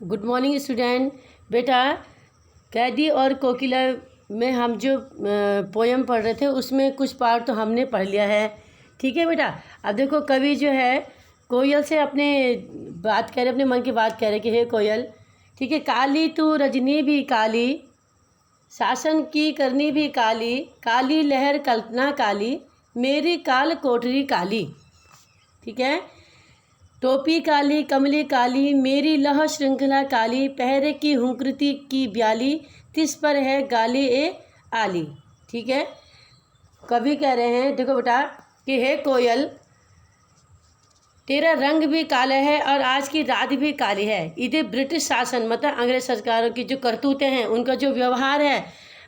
Good morning student. बेटा, कैदी और कोकिला में हम जो पोयम पढ़ रहे थे उसमें कुछ पार्ट तो हमने पढ़ लिया है। ठीक है बेटा। अब देखो, कवि जो है कोयल से अपने बात कह रहे, अपने मन की बात कह रहे कि हे कोयल, ठीक है, काली तू रजनी भी काली, शासन की करनी भी काली, काली लहर कल्पना काली, मेरी काल कोठरी काली। ठीक है। टोपी काली कमली काली, मेरी लह श्रृंखला काली, पहरे की हुंकृति की ब्याली, तिस पर है गाली ए आली। ठीक है। कवि कह रहे हैं, देखो बेटा, कि हे कोयल, तेरा रंग भी काला है और आज की रात भी काली है। इधर ब्रिटिश शासन मतलब अंग्रेज सरकारों की जो करतूतें हैं, उनका जो व्यवहार है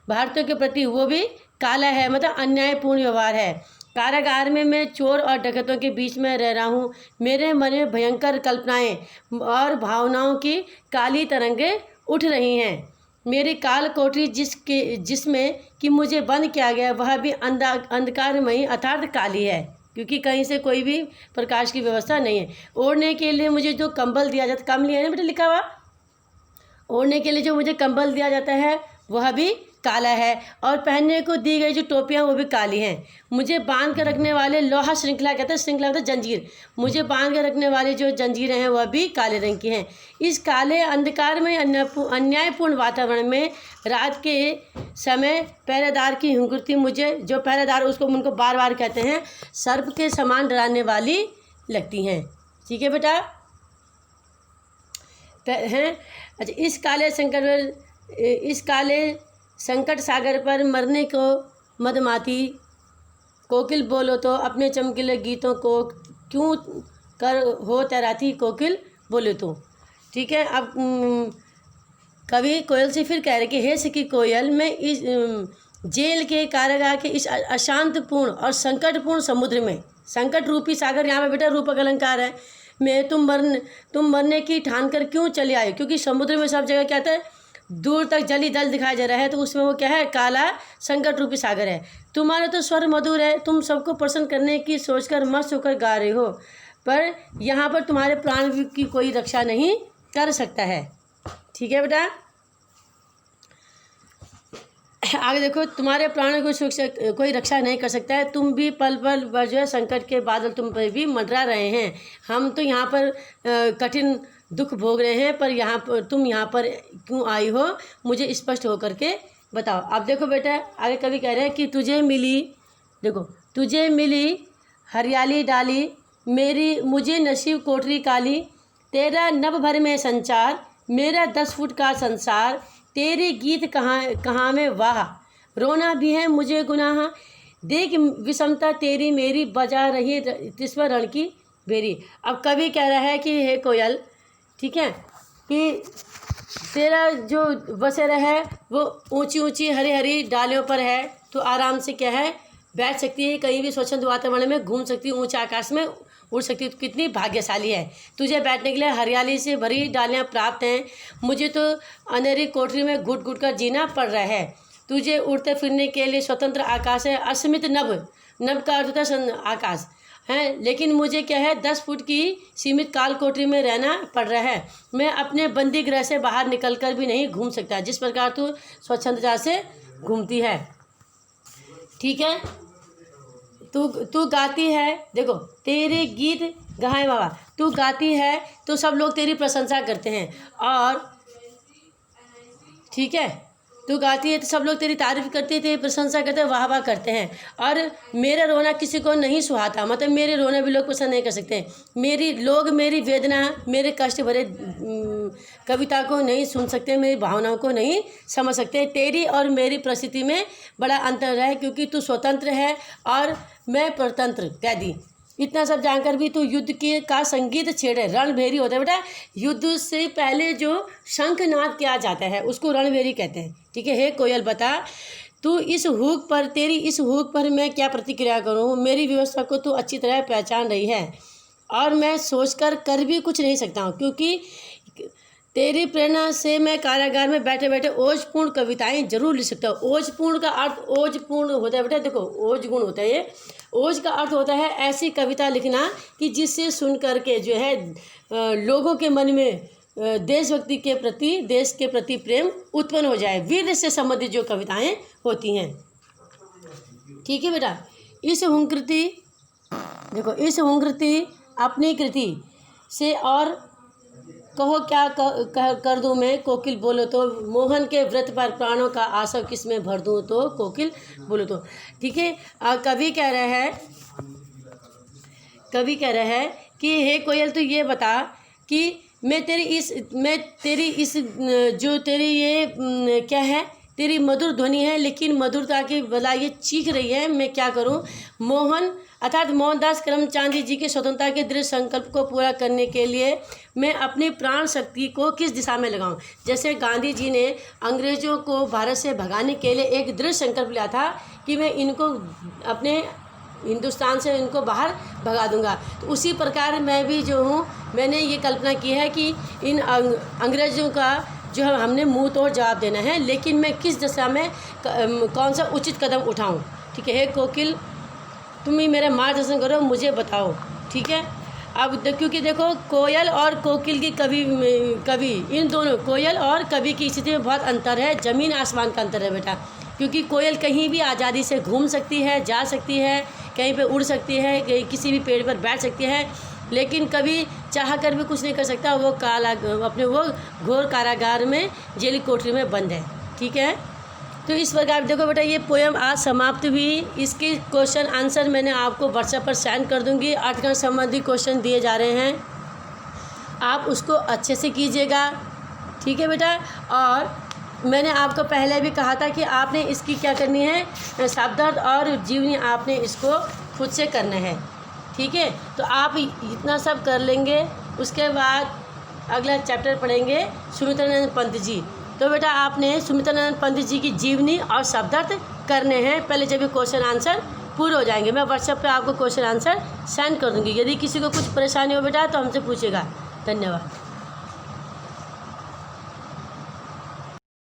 भारतीयों के प्रति, वो भी काला है, मतलब अन्यायपूर्ण व्यवहार है। कारागार में मैं चोर और डकैतों के बीच में रह रहा हूँ। मेरे मन में भयंकर कल्पनाएं और भावनाओं की काली तरंगें उठ रही हैं। मेरी काल कोठरी जिसमें कि मुझे बंद किया गया, वह भी अंधकारमयी अर्थात काली है, क्योंकि कहीं से कोई भी प्रकाश की व्यवस्था नहीं है। ओढ़ने के लिए मुझे जो कंबल दिया जाता, कम लिया है ना बेटा, लिखा हुआ, ओढ़ने के लिए जो मुझे कंबल दिया जाता है वह भी काला है, और पहनने को दी गई जो टोपियाँ वो भी काली हैं। मुझे बांध कर रखने वाले लोहा श्रृंखला कहते हैं, श्रृंखला मतलब जंजीर, मुझे बांध कर रखने वाली जो जंजीरें हैं वह भी काले रंग की हैं। इस काले अंधकार में अन्यायपूर्ण वातावरण में रात के समय पहरेदार की हुंकृति, मुझे जो पहरेदार उसको उनको बार बार कहते हैं, सर्प के समान डराने वाली लगती हैं। ठीक है बेटा हैं। अच्छा, इस काले संकट सागर पर मरने को मदमाती कोकिल, बोलो तो अपने चमकीले गीतों को क्यों कर हो तैराती कोकिल, बोले तो। ठीक है। अब कवि कोयल से फिर कह रहे कि हे सखी कोयल, मैं इस जेल के कारागार के इस अशांतपूर्ण और संकटपूर्ण समुद्र में, संकट रूपी सागर यहाँ पे बेटा रूपक अलंकार है, मैं तुम मरने की ठान कर क्यों चले आए, क्योंकि समुद्र में सब जगह क्या था, दूर तक जल ही जल दिखाई दे रहा है, तो उसमें वो क्या है, काला संकट रूपी सागर है। तुम्हारा तो स्वर मधुर है, तुम सबको प्रसन्न करने की सोचकर मस्त होकर गा रहे हो, पर यहाँ पर तुम्हारे प्राण की कोई रक्षा नहीं कर सकता है। ठीक है बेटा। आगे देखो, तुम्हारे प्राणों को कोई रक्षा नहीं कर सकता है, तुम भी पल पल पर जो है संकट के बादल तुम पर भी मंडरा रहे हैं। हम तो यहाँ पर कठिन दुख भोग रहे हैं, पर यहाँ पर तुम यहाँ पर क्यों आई हो, मुझे स्पष्ट होकर के बताओ। अब देखो बेटा, आगे कवि कह रहे हैं कि तुझे मिली, देखो, तुझे मिली हरियाली डाली, मुझे नसीब कोठरी काली, तेरा नभ भर में संचार, मेरा 10 फुट का संसार, तेरे गीत कहाँ में वाह, रोना भी है मुझे गुनाह, देख विषमता तेरी मेरी, बजा रही तिस पर रण की बेरी। अब कवि कह रहा है कि हे कोयल, ठीक है, कि तेरा जो बसेरा है वो ऊंची ऊंची हरी हरी डालियों पर है, तो आराम से क्या है, बैठ सकती है, कहीं भी स्वच्छंद वातावरण में घूम सकती है, ऊंचे आकाश में उड़ सकती है। तो कितनी भाग्यशाली है, तुझे बैठने के लिए हरियाली से भरी डालियाँ प्राप्त हैं। मुझे तो अंधेरी कोठरी में घुट घुट कर जीना पड़ रहा है। तुझे उड़ते फिरने के लिए स्वतंत्र आकाश है, असीमित नभ का अर्थ होता है आकाश है, लेकिन मुझे क्या है, 10 फुट की सीमित काल कोठरी में रहना पड़ रहा है। मैं अपने बंदी गृह से बाहर निकल कर भी नहीं घूम सकता, जिस प्रकार तू स्वच्छंदता से घूमती है। ठीक है। तू गाती है, देखो, तेरे गीत गाए बाबा, तू गाती है तो सब लोग तेरी प्रशंसा करते हैं, और ठीक है, तू गाती है तो सब लोग तेरी तारीफ करते हैं, तेरी प्रशंसा करते हैं, वाह वाह करते हैं। और मेरा रोना किसी को नहीं सुहाता, मतलब मेरे रोना भी लोग पसंद नहीं कर सकते। मेरी वेदना, मेरे कष्ट भरे कविता को नहीं सुन सकते, मेरी भावनाओं को नहीं समझ सकते। तेरी और मेरी परिस्थिति में बड़ा अंतर है, क्योंकि तू स्वतंत्र है और मैं परतंत्र कैदी। इतना सब जानकर भी तू युद्ध का संगीत छेड़े, रणभेरी होता है बेटा, युद्ध से पहले जो शंखनाद किया जाता है उसको रणभेरी कहते हैं। ठीक है। हे कोयल, बता, तू तेरी इस हुक पर मैं क्या प्रतिक्रिया करूं, मेरी व्यवस्था को तू अच्छी तरह पहचान रही है, और मैं सोचकर कर भी कुछ नहीं सकता हूं, क्योंकि तेरी प्रेरणा से मैं कारागार में बैठे बैठे ओजपूर्ण कविताएं जरूर लिख सकता हूँ। ओजपूर्ण का अर्थ, ओजपूर्ण होता है बेटा, देखो, ओज गुण होता है, ये ओज का अर्थ होता है ऐसी कविता लिखना कि जिससे सुन करके जो है लोगों के मन में देशभक्ति के प्रति, देश के प्रति प्रेम उत्पन्न हो जाए। वीर से संबंधित जो कविताएं होती हैं, ठीक है बेटा। इस हुंकृति, देखो, इस हुंकृति अपनी कृति से और कहो क्या कर दूं मैं, कोकिल बोलो तो मोहन के व्रत पर प्राणों का आसव किसमें भर दूं तो, कोकिल बोलो तो, ठीक है। कवि कह रहे हैं कि हे कोयल, तू ये बता कि मैं तेरी इस जो तेरी ये क्या है, तेरी मधुर ध्वनि है, लेकिन मधुरता की बला ये चीख रही है, मैं क्या करूं। मोहन अर्थात मोहनदास करमचंद जी के स्वतंत्रता के दृढ़ संकल्प को पूरा करने के लिए मैं अपनी प्राण शक्ति को किस दिशा में लगाऊं। जैसे गांधी जी ने अंग्रेज़ों को भारत से भगाने के लिए एक दृढ़ संकल्प लिया था कि मैं इनको अपने हिंदुस्तान से इनको बाहर भगा दूंगा, तो उसी प्रकार मैं भी जो हूँ, मैंने ये कल्पना की है कि इन अंग्रेज़ों का जो है हमने मुंह तोड़ जवाब देना है, लेकिन मैं किस दिशा में कौन सा उचित कदम उठाऊं। ठीक है, हे कोकिल, तुम ही मेरा मार्गदर्शन करो, मुझे बताओ, ठीक है। अब क्योंकि देखो, कोयल और कोकिल की कवि इन दोनों, कोयल और कवि की स्थिति में बहुत अंतर है, ज़मीन आसमान का अंतर है बेटा। क्योंकि कोयल कहीं भी आज़ादी से घूम सकती है, जा सकती है, कहीं पे उड़ सकती है, कहीं किसी भी पेड़ पर बैठ सकती है, लेकिन कभी चाह कर भी कुछ नहीं कर सकता। वो अपने वो घोर कारागार में, जेल कोठरी में बंद है, ठीक है। तो इस प्रकार देखो बेटा, ये पोएम आज समाप्त हुई। इसके क्वेश्चन आंसर मैंने आपको व्हाट्सएप पर सेंड कर दूंगी। आर्टिकल संबंधी क्वेश्चन दिए जा रहे हैं, आप उसको अच्छे से कीजिएगा, ठीक है बेटा। और मैंने आपको पहले भी कहा था कि आपने इसकी क्या करनी है, शब्दार्थ और जीवनी आपने इसको खुद से करना है, ठीक है। तो आप इतना सब कर लेंगे, उसके बाद अगला चैप्टर पढ़ेंगे सुमित्रानंद पंत जी। तो बेटा आपने सुमित्रानंद पंत जी की जीवनी और शब्दार्थ करने हैं पहले, जब ये क्वेश्चन आंसर पूरे हो जाएंगे। मैं व्हाट्सएप पे आपको क्वेश्चन आंसर सेंड कर दूँगी। यदि किसी को कुछ परेशानी हो बेटा तो हमसे पूछेगा। धन्यवाद।